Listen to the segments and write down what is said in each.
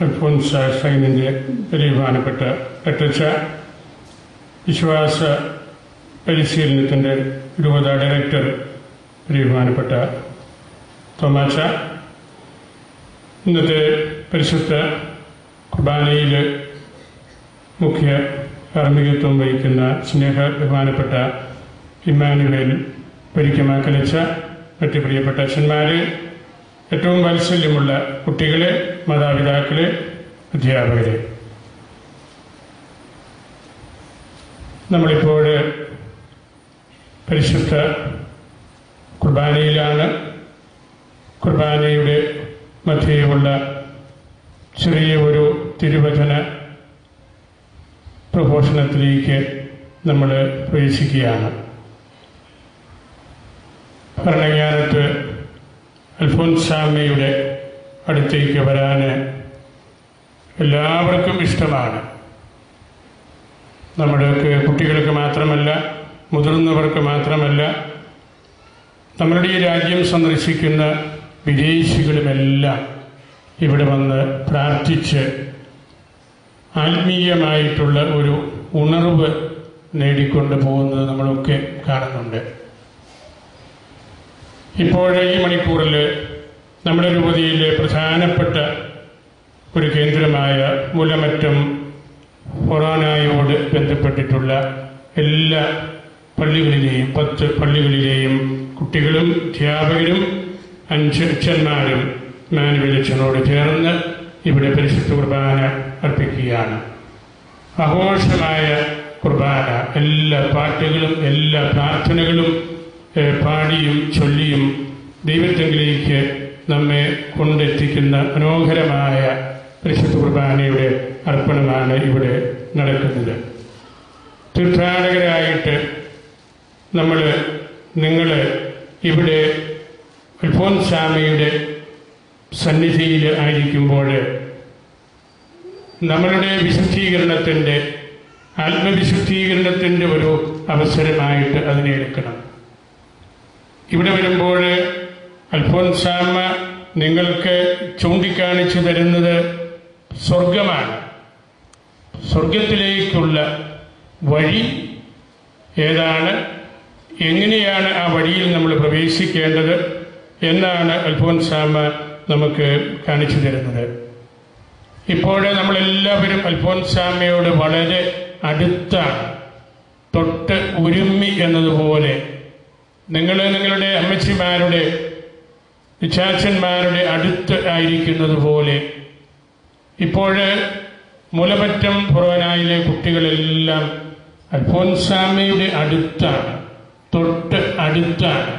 അൽഫോൻസ് ഷൈനിൻ്റെ ബഹുമാനപ്പെട്ട അധ്യക്ഷ, വിശ്വാസ പരിശീലനത്തിൻ്റെ രൂപത ഡയറക്ടർ ബഹുമാനപ്പെട്ട തോമാച്ച, ഇന്നത്തെ പരിശുദ്ധ കുർബാനയിൽ മുഖ്യ കാർമ്മികത്വം വഹിക്കുന്ന സ്നേഹ ബഹുമാനപ്പെട്ട ഇമ്മാനുവേൽ പരിക്കമാക്കലച്ച, മറ്റ് പ്രിയപ്പെട്ട അച്ഛന്മാരെ, ഏറ്റവും വാത്സല്യമുള്ള കുട്ടികളെ, മാതാപിതാക്കളെ, അധ്യാപകരെ, നമ്മളിപ്പോൾ പരിശുദ്ധ കുർബാനയിലാണ്. കുർബാനയുടെ മധ്യയുള്ള ചെറിയ ഒരു തിരുവചന പ്രഘോഷണത്തിലേക്ക് നമ്മൾ പ്രവേശിക്കുകയാണ്. ഭരണങ്ങാനത്ത് അൽഫോൻസാമ്മയുടെ അടുത്തേക്ക് വരാൻ എല്ലാവർക്കും ഇഷ്ടമാണ്. നമ്മുടെയൊക്കെ കുട്ടികൾക്ക് മാത്രമല്ല, മുതിർന്നവർക്ക് മാത്രമല്ല, നമ്മളുടെ ഈ രാജ്യം സന്ദർശിക്കുന്ന വിദേശികളുമെല്ലാം ഇവിടെ വന്ന് പ്രാർത്ഥിച്ച് ആത്മീയമായിട്ടുള്ള ഒരു ഉണർവ് നേടിക്കൊണ്ട് പോകുന്നത് നമ്മളൊക്കെ കാണുന്നുണ്ട്. ഇപ്പോഴേ ഈ മണിക്കൂറിൽ നമ്മുടെ രൂപതയിലെ പ്രധാനപ്പെട്ട ഒരു കേന്ദ്രമായ മൂലമറ്റം കൊറോണയോട് ബന്ധപ്പെട്ടിട്ടുള്ള എല്ലാ പള്ളികളിലെയും 10 പള്ളികളിലെയും കുട്ടികളും അധ്യാപകരും 5 അച്ഛന്മാരും മാനുവലച്ചനോട് ചേർന്ന് ഇവിടെ പരിശുദ്ധ കുർബാന അർപ്പിക്കുകയാണ്. ആഘോഷമായ കുർബാന, എല്ലാ പാട്ടുകളും എല്ലാ പ്രാർത്ഥനകളും പാടിയും ചൊല്ലിയും ദൈവത്തെങ്കിലേക്ക് നമ്മെ കൊണ്ടെത്തിക്കുന്ന മനോഹരമായ പരിശുദ്ധ കുർബാനയുടെ അർപ്പണമാണ് ഇവിടെ നടക്കുന്നത്. തീർത്ഥാടകരായിട്ട് നിങ്ങൾ ഇവിടെ അൽഫോൻസാമ്മയുടെ സന്നിധിയിൽ ആയിരിക്കുമ്പോൾ നമ്മളുടെ വിശുദ്ധീകരണത്തിൻ്റെ, ആത്മവിശുദ്ധീകരണത്തിൻ്റെ ഒരു അവസരമായിട്ട് അതിനെ എടുക്കണം. ഇവിടെ വരുമ്പോൾ അൽഫോൻസാമ്മ നിങ്ങൾക്ക് ചൂണ്ടിക്കാണിച്ചു തരുന്നത് സ്വർഗമാണ്. സ്വർഗത്തിലേക്കുള്ള വഴി ഏതാണ്, എങ്ങനെയാണ് ആ വഴിയിൽ നമ്മൾ പ്രവേശിക്കേണ്ടത് എന്നാണ് അൽഫോൻസാമ്മ നമുക്ക് കാണിച്ചു തരുന്നത്. ഇപ്പോൾ നമ്മളെല്ലാവരും അൽഫോൻസാമ്മയോട് വളരെ അടുത്താണ്, തൊട്ട് ഉരുമ്മി എന്നതുപോലെ നിങ്ങളുടെ അമ്മച്ചിമാരുടെ, ചാച്ചന്മാരുടെ അടുത്ത് ആയിരിക്കുന്നത് പോലെ ഇപ്പോൾ മൂലമറ്റം ഫൊറോനയിലെ കുട്ടികളെല്ലാം അൽഫോൻസാമ്മയുടെ അടുത്താണ്, തൊട്ട് അടുത്താണ്.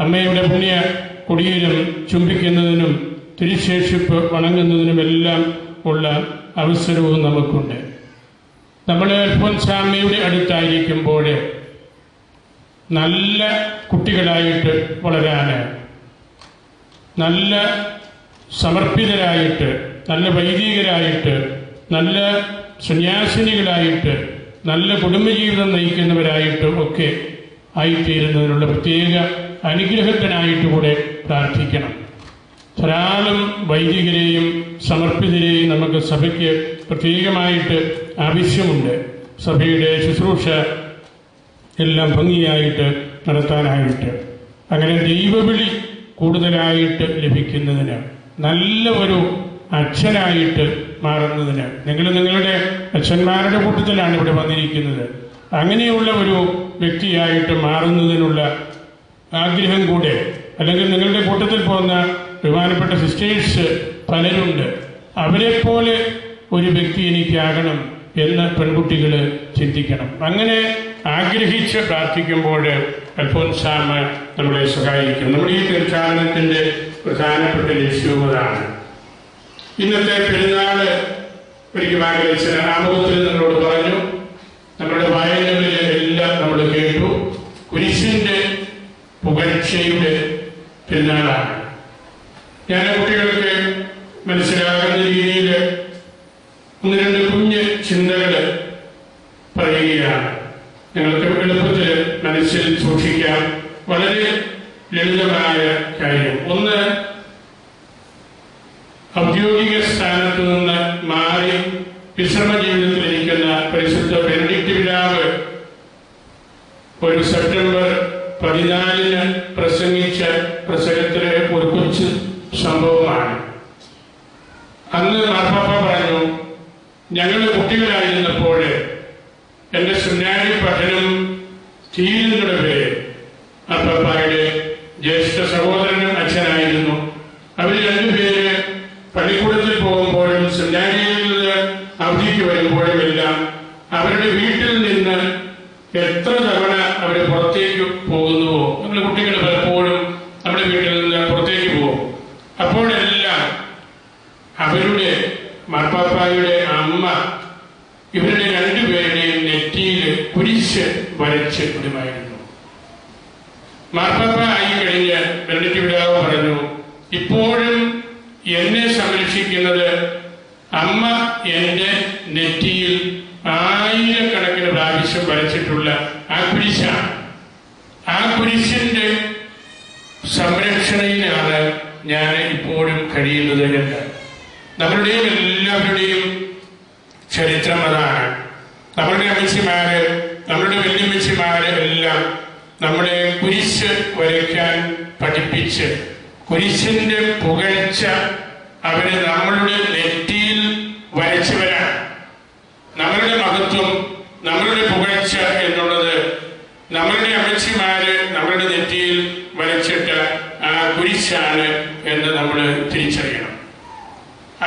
അമ്മയുടെ പുണ്യ കുടീരം ചുംബിക്കുന്നതിനും തിരുശേഷിപ്പ് വണങ്ങുന്നതിനുമെല്ലാം ഉള്ള അവസരവും നമുക്കുണ്ട്. നമ്മൾ അൽഫോൻസാമ്മയുടെ അടുത്തായിരിക്കുമ്പോൾ നല്ല കുട്ടികളായിട്ട് വളരാൻ, നല്ല സമർപ്പിതരായിട്ട്, നല്ല വൈദികരായിട്ട്, നല്ല സന്യാസിനികളായിട്ട്, നല്ല കുടുംബജീവിതം നയിക്കുന്നവരായിട്ടും ഒക്കെ ആയിത്തീരുന്നതിനുള്ള പ്രത്യേക അനുഗ്രഹത്തിനായിട്ട് കൂടെ പ്രാർത്ഥിക്കണം. ധാരാളം വൈദികരെയും സമർപ്പിതരെയും നമുക്ക് സഭയ്ക്ക് പ്രത്യേകമായിട്ട് ആവശ്യമുണ്ട്. സഭയുടെ ശുശ്രൂഷ എല്ലാം ഭംഗിയായിട്ട് നടത്താനായിട്ട്, അങ്ങനെ ദൈവവിളി കൂടുതലായിട്ട് ലഭിക്കുന്നതിന്, നല്ല ഒരു അച്ഛനായിട്ട് മാറുന്നതിന്, നിങ്ങളുടെ അച്ഛന്മാരുടെ കൂട്ടത്തിലാണ് ഇവിടെ വന്നിരിക്കുന്നത്, അങ്ങനെയുള്ള ഒരു വ്യക്തിയായിട്ട് മാറുന്നതിനുള്ള ആഗ്രഹം കൂടെ, അല്ലെങ്കിൽ നിങ്ങളുടെ കൂട്ടത്തിൽ പോകുന്ന ബഹുമാനപ്പെട്ട സിസ്റ്റേഴ്സ് പലരുണ്ട്, അവരെപ്പോലെ ഒരു വ്യക്തി എനിക്കാകണം എന്ന് പെൺകുട്ടികൾ ചിന്തിക്കണം. അങ്ങനെ ആഗ്രഹിച്ച് പ്രാർത്ഥിക്കുമ്പോൾ അൽഫോൻസാമ്മ നമ്മളെ സഹായിക്കും. നമ്മുടെ ഈ തീർത്ഥാടനത്തിൻ്റെ പ്രധാനപ്പെട്ട ലക്ഷ്യവും അതാണ്. ഇന്നത്തെ പെരുന്നാൾ ഒരിക്കൽ ആമുഖത്തിൽ നിങ്ങളോട് പറഞ്ഞു, നമ്മുടെ വായനകളിൽ എല്ലാം നമ്മൾ കേട്ടു, കുരിശിൻ്റെ പുകഴ്ചയുടെ പെരുന്നാളാണ്. ഞാൻ കുട്ടികൾക്ക് മനസ്സിലാകുന്ന രീതിയിൽ 1-2 കുഞ്ഞ് ചിന്തകൾ പറയുകയാണ്. നിങ്ങൾക്ക് എളുപ്പത്തിൽ മനസ്സിൽ സൂക്ഷിക്കാം. വളരെ ലളിതമായ കാര്യം. ഒന്ന്, ഔദ്യോഗിക സ്ഥാനത്തു നിന്ന് മാറി വിശ്രമ ജീവിതത്തിലിരിക്കുന്ന പരിശുദ്ധ ബെനഡിക്ട് പിതാവ് ഒരു സെപ്റ്റംബർ 14 പ്രസംഗിച്ച പ്രസംഗത്തിലെ ഒരു കൊച്ചു സംഭവമാണ്. അന്ന് മാർപ്പാപ്പ പറഞ്ഞു, ഞങ്ങൾ കുട്ടികളായിരുന്നപ്പോൾ എൻ്റെ സുന്നാരി പഠനം തീരുന്നതിന് വരെ മാർപ്പാപ്പയുടെ ജ്യേഷ്ഠ സഹോദരനും അച്ഛനായിരുന്നു. അവർ രണ്ടുപേര് പള്ളിക്കൂടത്തിൽ പോകുമ്പോഴും സെമിനാരിയിൽ നിന്ന് അവധിക്ക് വരുമ്പോഴും എല്ലാം അവരുടെ വീട്ടിൽ നിന്ന് എത്ര തവണ അവർ പുറത്തേക്ക് പോകുന്നുവോ, നമ്മുടെ കുട്ടികൾ പലപ്പോഴും നമ്മുടെ വീട്ടിൽ നിന്ന് പുറത്തേക്ക് പോകും. അപ്പോഴെല്ലാം അവരുടെ മാർപ്പാപ്പായുടെ അമ്മ ഇവരുടെ രണ്ടുപേരുടെയും നെറ്റിയിൽ കുരിശ് വരച്ച് ഇടുമായിരുന്നു. മാർപ്പാപ്പ ആയി കഴിഞ്ഞ് ബെനഡിക്ട് പിതാവ് പറഞ്ഞു, ഇപ്പോഴും എന്നെ സംരക്ഷിക്കുന്നത് അമ്മ എൻ്റെ നെറ്റിയിൽ ആയിരക്കണക്കിന് പ്രാവശ്യം വരച്ചിട്ടുള്ള ആ കുരിശാണ്. ആ കുരിശിന്റെ സംരക്ഷണയിലാണ് ഞാൻ ഇപ്പോഴും കഴിയുന്നത് എന്ന്. നമ്മളുടെയും എല്ലാവരുടെയും ചരിത്രം അതാണ്. നമ്മളുടെ അമ്മച്ചിമാര്, നമ്മളുടെ വല്യമ്മച്ചിമാര് എല്ലാം നമ്മളെ കുരിശ് വരയ്ക്കാൻ പഠിപ്പിച്ച് കുരിശിന്റെ പുകഴ്ച അവര് നമ്മളുടെ നെറ്റിയിൽ വരച്ചവരാണ്. നമ്മളുടെ മഹത്വം, നമ്മളുടെ പുകഴ്ച എന്നുള്ളത് നമ്മളുടെ അമ്മച്ചിമാര് നമ്മളുടെ നെറ്റിയിൽ വരച്ചിട്ട ആ കുരിശാണ് എന്ന് നമ്മൾ തിരിച്ചറിയണം.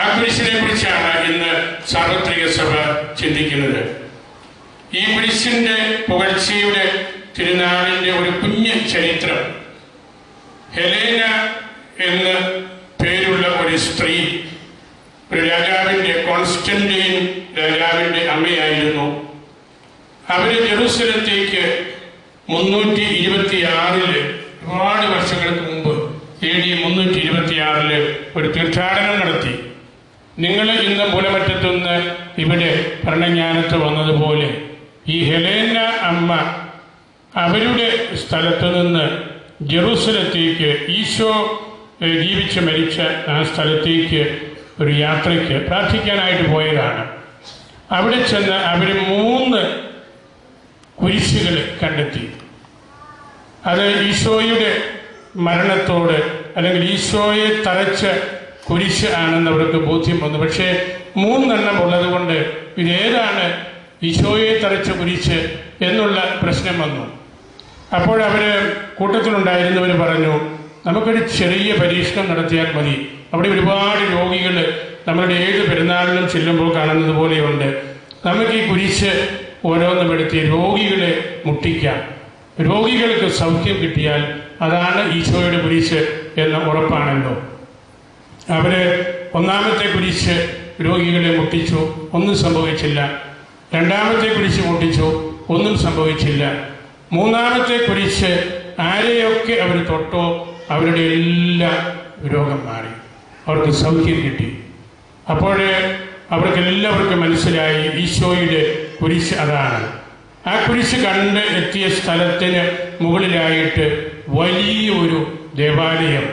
ആ കുരിശിനെ കുറിച്ചാണ് ഇന്ന് സാർവത്രിക സഭ ചിന്തിക്കുന്നത്. ഈ കുരിശിന്റെ പുകഴ്ചയുടെ തിരുനാളിന്റെ ഒരു കുഞ്ഞ് ചരിത്രം. ഹെലേന എന്ന് പേരുള്ള ഒരു സ്ത്രീ ഒരു രാജാവിന്റെ, കോൺസ്റ്റന്റൈൻ രാജാവിന്റെ അമ്മയായിരുന്നു. അവര് ജെറുസലത്തേക്ക് 326 ഒരുപാട് വർഷങ്ങൾക്ക് മുമ്പ് AD 326 ഒരു തീർത്ഥാടനം നടത്തി. നിങ്ങൾ ഇന്ന് മൂലമറ്റത്തുനിന്ന് ഇവിടെ ഭരണജ്ഞാനത്ത് വന്നതുപോലെ ഈ ഹെലേന അമ്മ അവരുടെ സ്ഥലത്ത് നിന്ന് ജെറുസലത്തേക്ക്, ഈശോ ജീവിച്ച് മരിച്ച ആ സ്ഥലത്തേക്ക് ഒരു യാത്രയ്ക്ക് പ്രാർത്ഥിക്കാനായിട്ട് പോയതാണ്. അവിടെ ചെന്ന് അവർ 3 കുരിശുകൾ കണ്ടെത്തി. അത് ഈശോയുടെ മരണത്തോട് അല്ലെങ്കിൽ ഈശോയെ തറച്ച കുരിശ് ആണെന്ന് അവർക്ക് ബോധ്യം വന്നു. പക്ഷേ 3 ഉള്ളത് കൊണ്ട് ഇതേതാണ് ഈശോയെ തറച്ച കുരിശ് എന്നുള്ള പ്രശ്നം വന്നു. അപ്പോഴവർ കൂട്ടത്തിലുണ്ടായിരുന്നവർ പറഞ്ഞു, നമുക്കൊരു ചെറിയ പരീക്ഷണം നടത്തിയാൽ മതി. അവിടെ ഒരുപാട് രോഗികൾ നമ്മളുടെ ഏത് പെരുന്നാളിനും ചെല്ലുമ്പോൾ കാണുന്നത് പോലെയുണ്ട്. നമുക്ക് ഈ കുരിശ് ഓരോന്നും എടുത്ത് രോഗികളെ മുട്ടിക്കാം. രോഗികൾക്ക് സൗഖ്യം കിട്ടിയാൽ അതാണ് ഈശോയുടെ കുരിശ് എന്ന ഉറപ്പാണല്ലോ. അവര് 1ാമത്തെ കുരിശ് രോഗികളെ മുട്ടിച്ചു, ഒന്നും സംഭവിച്ചില്ല. 2ാമത്തെ കുരിശ് മുട്ടിച്ചു, ഒന്നും സംഭവിച്ചില്ല. 3ാമത്തെ കുരിശ് ആരെയൊക്കെ അവർ തൊട്ടോ അവരുടെ എല്ലാ രോഗം മാറി, അവർക്ക് സൗഖ്യം കിട്ടി. അപ്പോഴേ അവർക്കെല്ലാവർക്കും മനസ്സിലായി ഈശോയുടെ കുരിശ് അതാണ്. ആ കുരിശ് കണ്ട് എത്തിയ സ്ഥലത്തിന് മുകളിലായിട്ട് വലിയൊരു ദേവാലയം,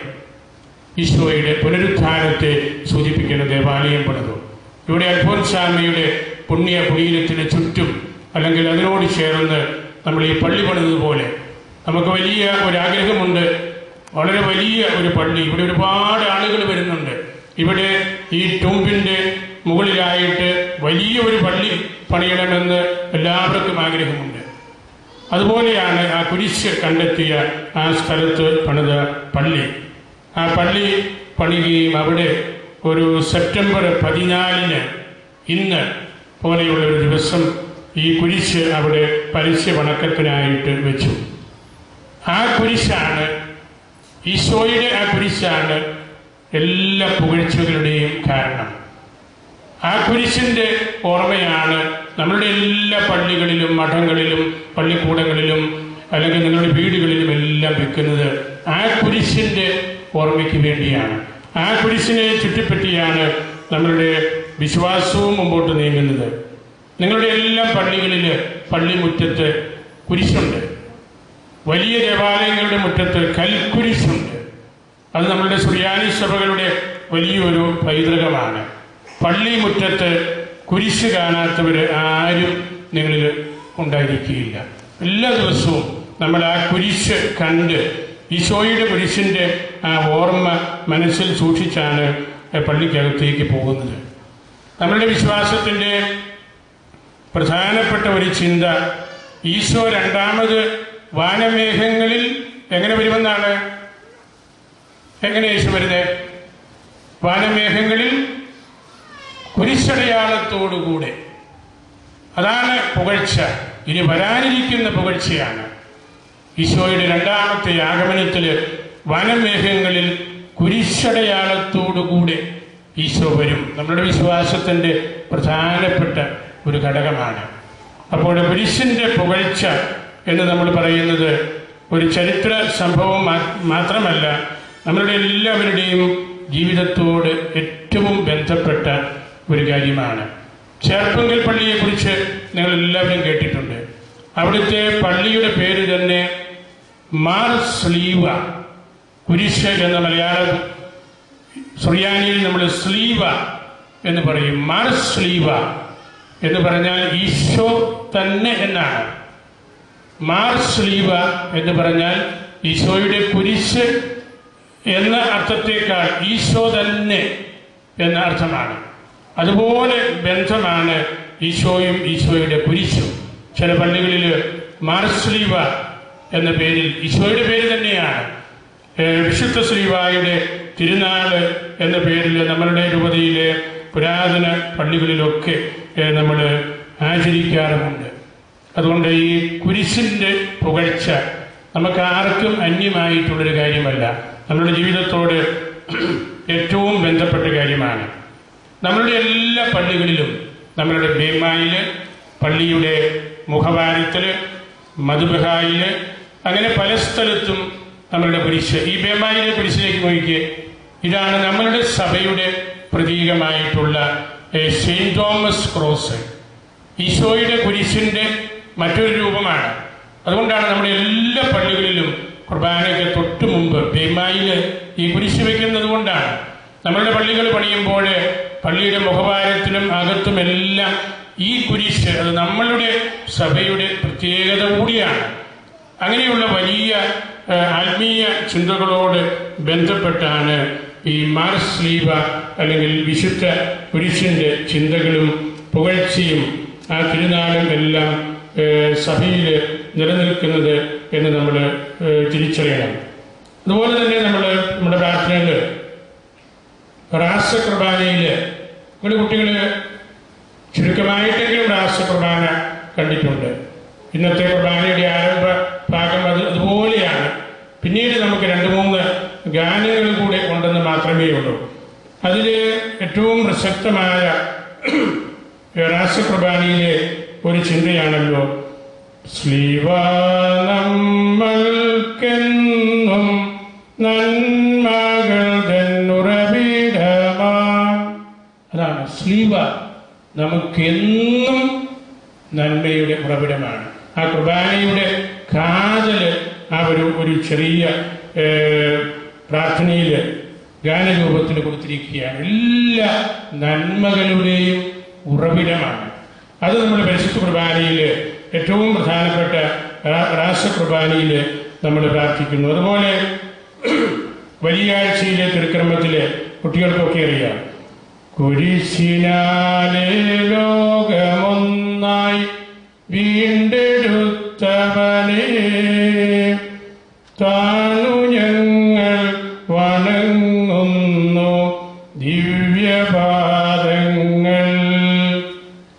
ഈശോയുടെ പുനരുത്ഥാനത്തെ സൂചിപ്പിക്കുന്ന ദേവാലയം പണിതു. ഇവിടെ അൽഫോൻസാമ്മയുടെ പുണ്യ കുടീരത്തിന് ചുറ്റും അല്ലെങ്കിൽ അതിനോട് ചേർന്ന് നമ്മൾ ഈ പള്ളി പണിതുപോലെ നമുക്ക് വലിയ ഒരാഗ്രഹമുണ്ട്. വളരെ വലിയ ഒരു പള്ളി, ഇവിടെ ഒരുപാട് ആളുകൾ വരുന്നുണ്ട്. ഇവിടെ ഈ ടൂമ്പിന്റെ മുകളിലായിട്ട് വലിയ ഒരു പള്ളി പണിയണമെന്ന് എല്ലാവർക്കും ആഗ്രഹമുണ്ട്. അതുപോലെയാണ് ആ കുരിശ് കണ്ടെത്തിയ ആ സ്ഥലത്ത് പണിത പള്ളി. ആ പള്ളി പണിയുകയും അവിടെ ഒരു സെപ്റ്റംബർ 14 ഇന്ന് പോലെയുള്ള ഒരു ദിവസം ഈ കുരിശ് അവിടെ പരസ്യ വണക്കത്തിനായിട്ട് വെച്ചു. ആ കുരിശാണ്, ഈശോയുടെ ആ കുരിശാണ് എല്ലാ പുകഴ്ചകളുടെയും കാരണം. ആ കുരിശിന്റെ ഓർമ്മയാണ് നമ്മളുടെ എല്ലാ പള്ളികളിലും മഠങ്ങളിലും പള്ളിക്കൂടങ്ങളിലും അല്ലെങ്കിൽ നിങ്ങളുടെ വീടുകളിലും എല്ലാം വെക്കുന്നത്. ആ കുരിശിന്റെ ഓർമ്മയ്ക്ക് വേണ്ടിയാണ്. ആ കുരിശിനെ ചുറ്റിപ്പറ്റിയാണ് നമ്മളുടെ വിശ്വാസവും മുമ്പോട്ട് നീങ്ങുന്നത്. നിങ്ങളുടെ എല്ലാ പള്ളികളിൽ പള്ളിമുറ്റത്ത് കുരിശുണ്ട്. വലിയ ദേവാലയങ്ങളുടെ മുറ്റത്ത് കൽക്കുരിശുണ്ട്. അത് നമ്മളുടെ സുറിയാനി സഭകളുടെ വലിയൊരു പൈതൃകമാണ്. പള്ളിമുറ്റത്ത് കുരിശ് കാണാത്തവർ ആരും നിങ്ങളിൽ ഉണ്ടായിരിക്കുകയില്ല. എല്ലാ ദിവസവും നമ്മൾ ആ കുരിശ് കണ്ട് ഈശോയുടെ കുരിശിൻ്റെ ആ ഓർമ്മ മനസ്സിൽ സൂക്ഷിച്ചാണ് പള്ളിക്കകത്തേക്ക് പോകുന്നത്. നമ്മളുടെ വിശ്വാസത്തിൻ്റെ പ്രധാനപ്പെട്ട ഒരു ചിന്ത, ഈശോ രണ്ടാമത് വാനമേഘങ്ങളിൽ എങ്ങനെ വരുമെന്നാണ്. എങ്ങനെ ഈശോ വരുന്നത്? വാനമേഘങ്ങളിൽ കുരിശടയാളത്തോടുകൂടെ. അതാണ് പുകഴ്ച. ഇനി വരാനിരിക്കുന്ന പുകഴ്ചയാണ്. ഈശോയുടെ രണ്ടാമത്തെ ആഗമനത്തിൽ വാനമേഘങ്ങളിൽ കുരിശടയാളത്തോടുകൂടെ ഈശോ വരും. നമ്മുടെ വിശ്വാസത്തിൻ്റെ പ്രധാനപ്പെട്ട ഒരു ഘടകമാണ്. അപ്പോൾ കുരിശിൻ്റെ പുകഴ്ച എന്ന് നമ്മൾ പറയുന്നത് ഒരു ചരിത്ര സംഭവം മാത്രമല്ല, നമ്മളുടെ എല്ലാവരുടെയും ജീവിതത്തോട് ഏറ്റവും ബന്ധപ്പെട്ട ഒരു കാര്യമാണ്. ചേർപ്പുങ്കൽ പള്ളിയെക്കുറിച്ച് നിങ്ങൾ എല്ലാവരും കേട്ടിട്ടുണ്ട്. അവിടുത്തെ പള്ളിയുടെ പേര് തന്നെ മാർ സ്ലീവ, കുരിശ് എന്ന മലയാളം, സുറിയാനിയിൽ നമ്മൾ സ്ലീവ എന്ന് പറയും. മാർ സ്ലീവ എന്ന് പറഞ്ഞാൽ ഈശോ തന്നെ എന്നാണ്. മാർ സ്ലീവ എന്ന് പറഞ്ഞാൽ ഈശോയുടെ കുരിശ് എന്ന അർത്ഥത്തേക്കാൾ ഈശോ തന്നെ എന്ന അർത്ഥമാണ്. അതുപോലെ ബന്ധമാണ് ഈശോയും ഈശോയുടെ കുരിശും. ചില പള്ളികളിൽ മാർ സ്ലീവ എന്ന പേരിൽ ഈശോയുടെ പേര് തന്നെയാണ്. വിശുദ്ധ സ്ലീവായുടെ തിരുനാള് എന്ന പേരിൽ നമ്മളുടെ രൂപതയിലെ പുരാതന പള്ളികളിലൊക്കെ നമ്മൾ ആചരിക്കാറുമുണ്ട്. അതുകൊണ്ട് ഈ കുരിശിൻ്റെ പുകഴ്ച നമുക്ക് ആർക്കും അന്യമായിട്ടുള്ളൊരു കാര്യമല്ല, നമ്മുടെ ജീവിതത്തോട് ഏറ്റവും ബന്ധപ്പെട്ട കാര്യമാണ്. നമ്മളുടെ എല്ലാ പള്ളികളിലും, നമ്മളുടെ ബേമായിൽ, പള്ളിയുടെ മുഖവാരത്തിൽ, മധുബഹായിൽ, അങ്ങനെ പല സ്ഥലത്തും നമ്മളുടെ കുരിശ്. ഈ ബേമായിലെ കുരിശിലേക്ക് നോക്കിയേ, ഇതാണ് നമ്മളുടെ സഭയുടെ പ്രതീകമായിട്ടുള്ള സെയിന്റ് തോമസ് ക്രോസ്. ഈശോയുടെ കുരിശിൻ്റെ മറ്റൊരു രൂപമാണ്. അതുകൊണ്ടാണ് നമ്മുടെ എല്ലാ പള്ളികളിലും കുർബാനയ്ക്ക് തൊട്ട് മുമ്പ് ബേമായിൽ ഈ കുരിശ് വയ്ക്കുന്നത് കൊണ്ടാണ്. നമ്മളുടെ പള്ളികൾ പണിയുമ്പോൾ പള്ളിയുടെ മുഖവാരത്തിലും അകത്തുമെല്ലാം ഈ കുരിശ്, അത് നമ്മളുടെ സഭയുടെ പ്രത്യേകത കൂടിയാണ്. അങ്ങനെയുള്ള വലിയ ആത്മീയ ചിന്തകളോട് ബന്ധപ്പെട്ടാണ് ഈ മാർ സ്ലീവ അല്ലെങ്കിൽ വിശുദ്ധ കുരിശിൻ്റെ ചിന്തകളും പുകഴ്ചയും ആ തിരുനാളും എല്ലാം സഭയിൽ നിലനിൽക്കുന്നത് എന്ന് നമ്മൾ തിരിച്ചറിയണം. അതുപോലെ തന്നെ നമ്മുടെ പ്രാർത്ഥനയിൽ രാസകുർബാനയിൽ നമ്മുടെ കുട്ടികൾ ചുരുക്കമായിട്ടെങ്കിലും രാസകുർബാന കണ്ടിട്ടുണ്ട്. ഇന്നത്തെ കുർബാനയുടെ ആരംഭ ഭാഗം അതുപോലെയാണ്. പിന്നീട് നമുക്ക് 2-3 ഗാനങ്ങൾ കൂടെ ഉണ്ടെന്ന് മാത്രമേ ഉള്ളൂ. അതിൽ ഏറ്റവും പ്രസക്തമായ രാസകുർബാനയിലെ ഒരു ചിന്തയാണല്ലോ, സ്ലീവ നമ്മൾക്കെന്നും നന്മകൾ തന്നുറവിടമാ. അതാണ് സ്ലീവ, നമുക്കെന്നും നന്മയുടെ ഉറവിടമാണ്. ആ കുർബാനയുടെ കാതൽ ആ ഒരു ചെറിയ പ്രാർത്ഥനയിൽ ഗാനരൂപത്തിൽ കൊടുത്തിരിക്കുകയാണ്. എല്ലാ നന്മകളുടെയും ഉറവിടമാണ്. അത് നമ്മുടെ പരിശുദ്ധ കുർബാനയിൽ ഏറ്റവും പ്രധാനപ്പെട്ട രാസകുർബാനയിൽ നമ്മൾ പ്രാർത്ഥിക്കുന്നു. അതുപോലെ വലിയാഴ്ചയിലെ തിരുക്രമത്തിൽ കുട്ടികൾക്കൊക്കെ അറിയാം, കുരിശിനാലെ ലോകമൊന്നായി വീണ്ടെടുത്തവനെ താനു ഞങ്ങൾ വണങ്ങുന്നു ദിവ്യപാദങ്ങൾ.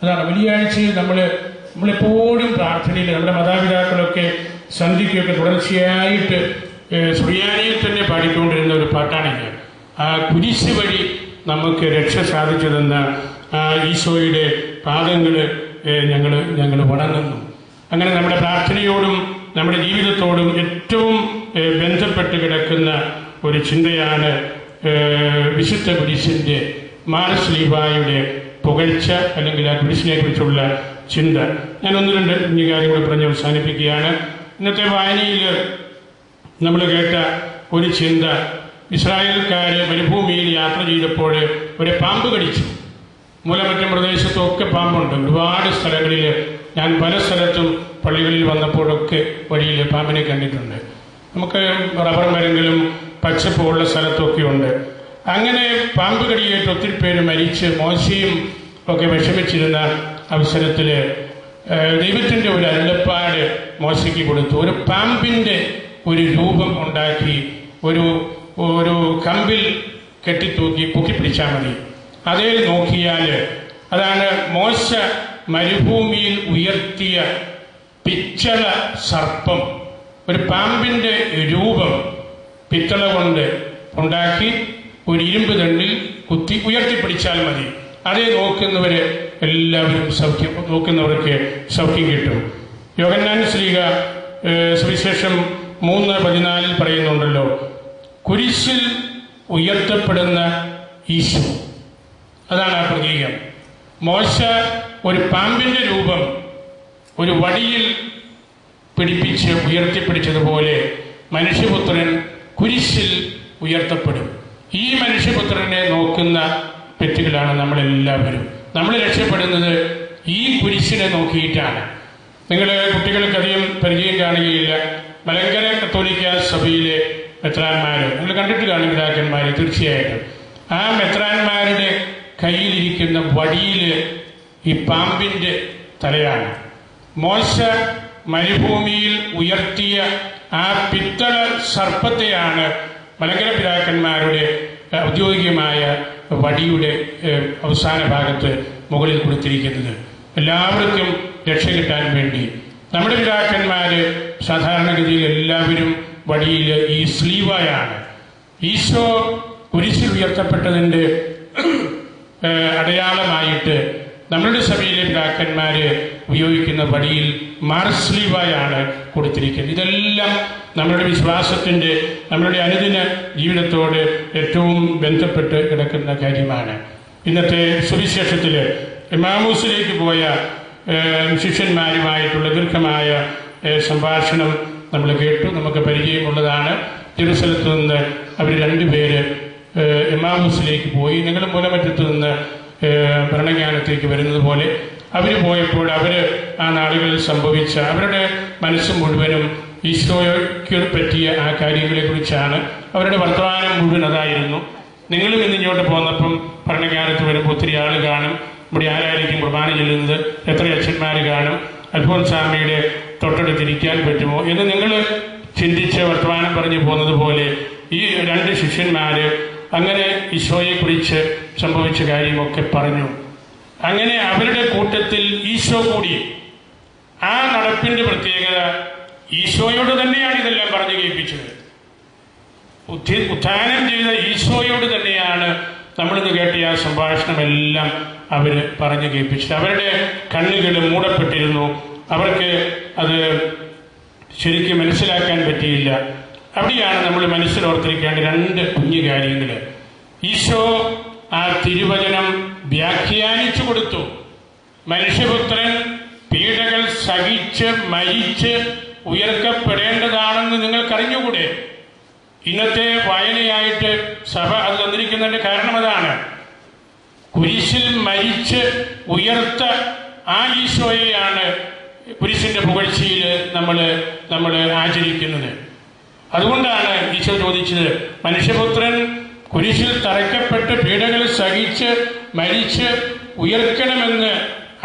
അതാണ് വെള്ളിയാഴ്ചയിൽ നമ്മളെപ്പോഴും പ്രാർത്ഥനയിൽ നമ്മുടെ മാതാപിതാക്കളൊക്കെ സന്ധ്യയ്ക്കൊക്കെ തുടർച്ചയായിട്ട് സുറിയാനിയിൽ തന്നെ പാടിക്കൊണ്ടിരുന്ന ഒരു പാട്ടാണിത്. ആ കുരിശ് വഴി നമുക്ക് രക്ഷ സാധിച്ചതെന്ന ആ ഈശോയുടെ പാദങ്ങൾ ഞങ്ങൾ വണങ്ങുന്നു. അങ്ങനെ നമ്മുടെ പ്രാർത്ഥനയോടും നമ്മുടെ ജീവിതത്തോടും ഏറ്റവും ബന്ധപ്പെട്ട് കിടക്കുന്ന ഒരു ചിന്തയാണ് വിശുദ്ധ കുരിശിൻ്റെ മാർ സ്ലീവായുടെ പുകഴ്ച അല്ലെങ്കിൽ ആ കുരിശിനെ കുറിച്ചുള്ള ചിന്ത. ഞാൻ 1-2 കാര്യങ്ങൾ പറഞ്ഞ് അവസാനിപ്പിക്കുകയാണ്. ഇന്നത്തെ വായനയിൽ നമ്മൾ കേട്ട ഒരു ചിന്ത, ഇസ്രായേൽക്കാർ മരുഭൂമിയിൽ യാത്ര ചെയ്തപ്പോൾ ഒരു പാമ്പ് കടിച്ചു. മൂലമറ്റം പ്രദേശത്തൊക്കെ പാമ്പുണ്ട്. ഒരുപാട് സ്ഥലങ്ങളിൽ ഞാൻ പല സ്ഥലത്തും പള്ളികളിൽ വന്നപ്പോഴൊക്കെ വഴിയിൽ പാമ്പിനെ കണ്ടിട്ടുണ്ട്. നമുക്ക് റബ്ബർ മരങ്ങളും പച്ചപ്പുള്ള സ്ഥലത്തൊക്കെ ഉണ്ട്. അങ്ങനെ പാമ്പ് കടിയേറ്റ് ഒത്തിരി പേര് മരിച്ച് മോശയും ഒക്കെ വിഷമിച്ചിരുന്ന അവസരത്തിൽ ദൈവത്തിൻ്റെ ഒരു അരുളപ്പാട് മോശയ്ക്ക് കൊടുത്തു. ഒരു പാമ്പിൻ്റെ ഒരു രൂപം ഉണ്ടാക്കി ഒരു കമ്പിൽ കെട്ടിത്തൂക്കി പൊക്കിപ്പിടിച്ചാൽ മതി. അതേ നോക്കിയാൽ അതാണ് മോശ മരുഭൂമിയിൽ ഉയർത്തിയ പിച്ചള സർപ്പം. ഒരു പാമ്പിൻ്റെ രൂപം പിത്തള കൊണ്ട് ഉണ്ടാക്കി ഒരു ഇരുമ്പ് തണ്ടിൽ കുത്തി ഉയർത്തിപ്പിടിച്ചാൽ മതി. അതേ നോക്കുന്നവർ എല്ലാവരും നോക്കുന്നവർക്ക് സൗഖ്യം കിട്ടും. യോഹന്നാൻ ശ്ലീഹ സുവിശേഷം 3:14 പറയുന്നുണ്ടല്ലോ, കുരിശിൽ ഉയർത്തപ്പെടുന്ന ഈശോ. അതാണ് ആ പ്രതീകം. മോശ ഒരു പാമ്പിൻ്റെ രൂപം ഒരു വടിയിൽ പിടിപ്പിച്ച് ഉയർത്തിപ്പിടിച്ചതുപോലെ മനുഷ്യപുത്രൻ കുരിശിൽ ഉയർത്തപ്പെടും. ഈ മനുഷ്യപുത്രനെ നോക്കുന്ന വ്യക്തികളാണ് നമ്മളെല്ലാവരും. നമ്മൾ രക്ഷപ്പെടുന്നത് ഈ കുരിശിനെ നോക്കിയിട്ടാണ്. നിങ്ങളുടെ കുട്ടികൾക്കധികം പരിചയം കാണുകയില്ല. മലങ്കര കത്തോലിക്ക സഭയിലെ മെത്രാന്മാർ നിങ്ങൾ കണ്ടിട്ട് കാണും, പിതാക്കന്മാർ. തീർച്ചയായിട്ടും ആ മെത്രാന്മാരുടെ കയ്യിലിരിക്കുന്ന വടിയിൽ ഈ പാമ്പിൻ്റെ തലയാണ്. മോശ മരുഭൂമിയിൽ ഉയർത്തിയ ആ പിത്തള സർപ്പത്തെയാണ് മലങ്കര പിതാക്കന്മാരുടെ ഔദ്യോഗികമായ വടിയുടെ അവസാന ഭാഗത്ത് മുകളിൽ കൊടുത്തിരിക്കുന്നത്. എല്ലാവർക്കും രക്ഷ കിട്ടാൻ വേണ്ടി. നമ്മുടെ പിതാക്കന്മാർ സാധാരണഗതിയിൽ എല്ലാവരും വടിയിൽ ഈ സ്ലീവായാണ്. ഈശോ കുരിശിൽ ഉയർത്തപ്പെട്ടതിൻ്റെ അടയാളമായിട്ട് നമ്മളുടെ സഭയിലെ പിതാക്കന്മാർ ഉപയോഗിക്കുന്ന വടിയിൽ മാർസ്ലീവായാണ് കൊടുത്തിരിക്കുന്നത്. ഇതെല്ലാം നമ്മളുടെ വിശ്വാസത്തിൻ്റെ, നമ്മളുടെ അനുദിന ജീവിതത്തോട് ഏറ്റവും ബന്ധപ്പെട്ട് കിടക്കുന്ന കാര്യമാണ്. ഇന്നത്തെ സുവിശേഷത്തിൽ എമ്മാമൂസിലേക്ക് പോയ ശിഷ്യന്മാരുമായിട്ടുള്ള ദീർഘമായ സംഭാഷണം നമ്മൾ കേട്ടു. നമുക്ക് പരിചയമുള്ളതാണ്. ജെറുസലത്ത് നിന്ന് അവർ 2 പേര് എമ്മാമൂസിലേക്ക് പോയി. നിങ്ങൾ മൂലമറ്റത്ത് നിന്ന് ഭരണജ്ഞാനത്തേക്ക് വരുന്നത് പോലെ അവർ പോയപ്പോൾ അവർ ആ നാടുകളിൽ സംഭവിച്ച അവരുടെ മനസ്സ് മുഴുവനും ഈശോയ്ക്ക് പറ്റിയ ആ കാര്യങ്ങളെക്കുറിച്ചാണ്. അവരുടെ വർത്തമാനം മുഴുവൻ അതായിരുന്നു. നിങ്ങളും ഇന്നിങ്ങോട്ട് പോന്നപ്പം ഭരണജ്ഞാനത്ത് വരുമ്പോൾ ഒത്തിരി ആൾ കാണും. ഇവിടെ ആരായിരിക്കും കുർബാന ചെല്ലുന്നത്, എത്ര അച്ഛന്മാർ കാണും, അൽഫോൻസാമ്മയുടെ തൊട്ടടുത്തിരിക്കാൻ പറ്റുമോ എന്ന് നിങ്ങൾ ചിന്തിച്ച് വർത്തമാനം പറഞ്ഞു പോകുന്നത് പോലെ ഈ 2 ശിഷ്യന്മാർ അങ്ങനെ ഈശോയെക്കുറിച്ച് സംഭവിച്ച കാര്യമൊക്കെ പറഞ്ഞു. അങ്ങനെ അവരുടെ കൂട്ടത്തിൽ ഈശോ കൂടി. ആ നടപ്പിന്റെ പ്രത്യേകത ഈശോയോട് തന്നെയാണ് ഇതെല്ലാം പറഞ്ഞു കേൾപ്പിച്ചത്. ഉത്ഥാനം ചെയ്ത ഈശോയോട് തന്നെയാണ് നമ്മളിന്ന് കേട്ട ആ സംഭാഷണമെല്ലാം അവർ പറഞ്ഞു കേൾപ്പിച്ചത്. അവരുടെ കണ്ണുകൾ മൂടപ്പെട്ടിരുന്നു. അവർക്ക് അത് ശരിക്കും മനസ്സിലാക്കാൻ പറ്റിയില്ല. അവിടെയാണ് നമ്മൾ മനസ്സിലോർത്തിരിക്കേണ്ട 2 കുഞ്ഞു കാര്യങ്ങൾ. ഈശോ ആ തിരുവചനം വ്യാഖ്യാനിച്ചു കൊടുത്തു. മനുഷ്യപുത്രൻ പീഡകൾ സഹിച്ച് മരിച്ച് ഉയർക്കപ്പെടേണ്ടതാണെന്ന് നിങ്ങൾക്കറിഞ്ഞുകൂടെ? ഇന്നത്തെ വായനയായിട്ട് സഭ അത് തന്നിരിക്കുന്നതിന്റെ കാരണം അതാണ്. കുരിശിൽ മരിച്ച് ഉയർത്ത ആ ഈശോയെയാണ് കുരിശിന്റെ പുകഴ്ചയിൽ നമ്മൾ ആചരിക്കുന്നത്. അതുകൊണ്ടാണ് ഈശോ ചോദിച്ചത്, മനുഷ്യപുത്രൻ കുരിശിൽ തറയ്ക്കപ്പെട്ട് പീഡകൾ സഹിച്ച് മരിച്ച് ഉയർക്കണമെന്ന്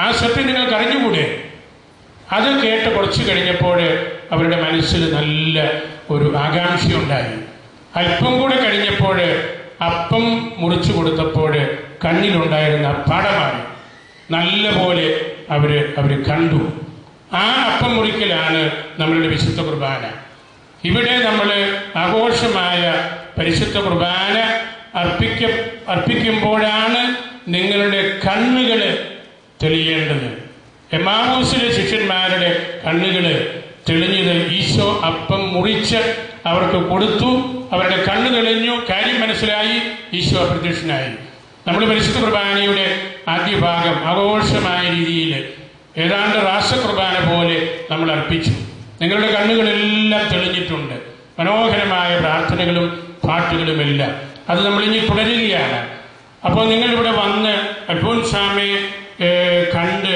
ആ സത്യം നിങ്ങൾക്ക് അറിഞ്ഞുകൂടെ? അത് കേട്ട് കുറച്ച് കഴിഞ്ഞപ്പോൾ അവരുടെ മനസ്സിൽ നല്ല ഒരു ആകാംക്ഷയുണ്ടായി. അല്പം കൂടെ കഴിഞ്ഞപ്പോൾ അപ്പം മുറിച്ചു കൊടുത്തപ്പോൾ കണ്ണിലുണ്ടായിരുന്ന പാടമായി നല്ല പോലെ അവർ കണ്ടു. ആ അപ്പം മുറിക്കലാണ് നമ്മളുടെ വിശുദ്ധ കുർബാന. ഇവിടെ നമ്മൾ ആഘോഷമായ പരിശുദ്ധ കുർബാന അർപ്പിക്കുമ്പോഴാണ് നിങ്ങളുടെ കണ്ണുകൾ തെളിയേണ്ടത്. എമ്മാവൂസിലെ ശിഷ്യന്മാരുടെ കണ്ണുകൾ തെളിഞ്ഞത് ഈശോ അപ്പം മുറിച്ച് അവർക്ക് കൊടുത്തു. അവരുടെ കണ്ണ് തെളിഞ്ഞു, കാര്യം മനസ്സിലായി, ഈശോ അപ്രത്യക്ഷനായി. നമ്മൾ പരിശുദ്ധ കുർബാനയുടെ ആദ്യ ഭാഗം ആഘോഷമായ രീതിയിൽ ഏതാണ്ട് രാസകുർബാന പോലെ നമ്മൾ അർപ്പിച്ചു. നിങ്ങളുടെ കണ്ണുകളെല്ലാം തെളിഞ്ഞിട്ടുണ്ട്. മനോഹരമായ പ്രാർത്ഥനകളും പാട്ടുകളുമെല്ലാം അത് നമ്മളിനി തുടരുകയാണ്. അപ്പോൾ നിങ്ങളിവിടെ വന്ന് അൽഫോൻസാമയെ കണ്ട്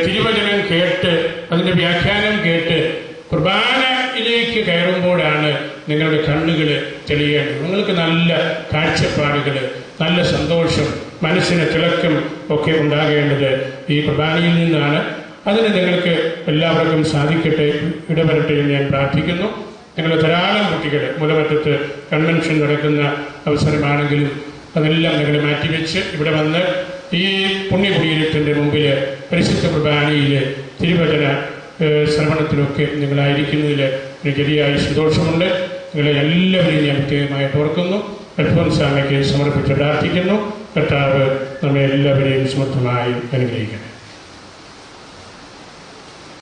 തിരുവചനം കേട്ട് അതിൻ്റെ വ്യാഖ്യാനം കേട്ട് കുർബാനയിലേക്ക് കയറുമ്പോഴാണ് നിങ്ങളുടെ കണ്ണുകൾ തെളിയേണ്ടത്. നിങ്ങൾക്ക് നല്ല കാഴ്ചപ്പാടുകൾ, നല്ല സന്തോഷം, മനസ്സിന് തിളക്കം ഒക്കെ ഉണ്ടാകേണ്ടത് ഈ കുർബാനയിൽ നിന്നാണ്. അതിന് നിങ്ങൾക്ക് എല്ലാവർക്കും സാധിക്കട്ടെ, ഇടവരട്ടെ എന്ന് ഞാൻ പ്രാർത്ഥിക്കുന്നു. നിങ്ങൾ ധാരാളം കുട്ടികൾ മൂലമറ്റത്ത് കൺവെൻഷൻ നടക്കുന്ന അവസരമാണെങ്കിലും അതെല്ലാം നിങ്ങൾ മാറ്റിവെച്ച് ഇവിടെ വന്ന് ഈ പുണ്യകുടീരത്തിൻ്റെ മുമ്പിൽ പരിശുദ്ധ കുർബാനയിൽ തിരുവചന ശ്രവണത്തിലൊക്കെ നിങ്ങളായിരിക്കുന്നതിൽ എനിക്ക് ശരിയായി സന്തോഷമുണ്ട്. നിങ്ങളെ എല്ലാവരെയും ഞാൻ പ്രത്യേകമായിട്ട് ഓർക്കുന്നു. അൽഫോൻസാമയ്ക്ക് സമർപ്പിച്ച് പ്രാർത്ഥിക്കുന്നു. കർത്താവ് നമ്മെ എല്ലാവരെയും സമർത്ഥമായി അനുഗ്രഹിക്കണം.